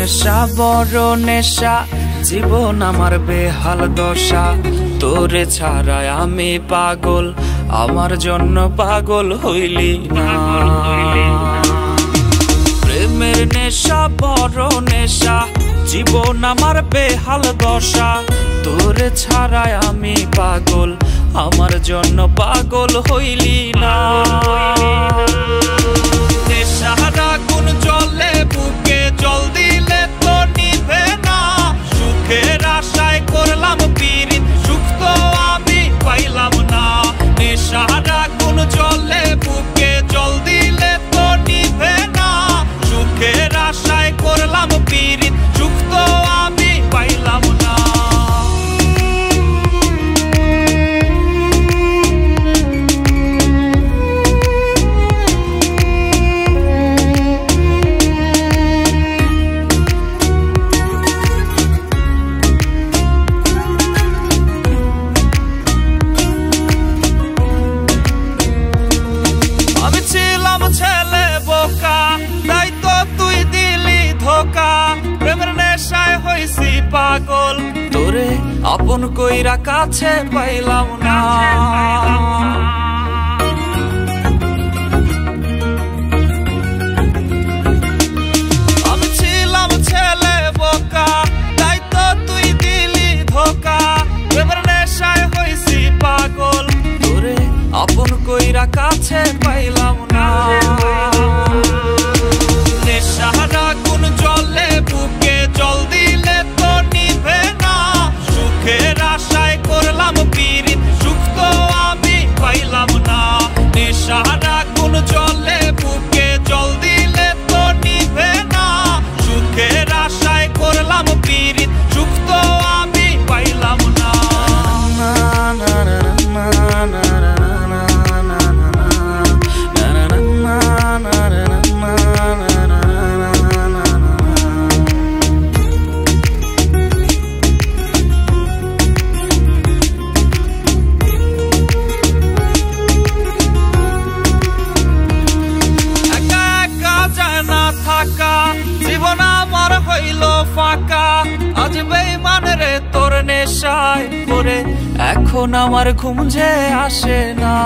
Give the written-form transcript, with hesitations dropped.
নেশা বড় নেশা, জীবন আমার বেহাল দশা। তোরে ছাড়াই আমি পাগল, আমার জন্য পাগল হইলি না। প্রেমের নেশা বড় নেশা, জীবন আমার বেহাল দশা। তোরে ছাড়াই আমি পাগল, আমার জন্য পাগল হইলি না। নেশার আগুন জ্বলে বুকে, জল দিলে তো নিভে না। সুখের আশায় করলাম পীড়িত, সুখ তো আমি পাইলাম না। নেশার আগুন জ্বলে বুকে, জল দিলে তো নিভে না। সুখের আশায় করলাম পীড়িত, সুখ তো আমি পাইলাম না। ছেলে বোকা, তাই তো তুই দিলি ধোকা। প্রেমের নেশায় হইছি পাগল, তোরে আপন কইরা কাছে পাইলাম না। আমি ছিলাম ছেলে বোকা, তাই তো তুই দিলি ধোকা। প্রেমের নেশায় হইছি পাগল, তোরে আপন কইরা কাছে পাইলাম না। নেশার আগুন জ্বলে বুকে, জল দিলে তো নিভে না। সুখের আশায় করলাম পীড়িত, সুখ তো আমি পাইলাম না। নেশার আগুন জ্বলে বুকে, জল দিলে তো নিভে না। সুখের আশায় করলাম পীড়িত, সুখ তো আমি পাইলাম না। জীবন আমার হইল ফাঁকা, আজ বেঈমান রে তোর নেশায় পড়ে, এখন আমার ঘুম যে আসে না।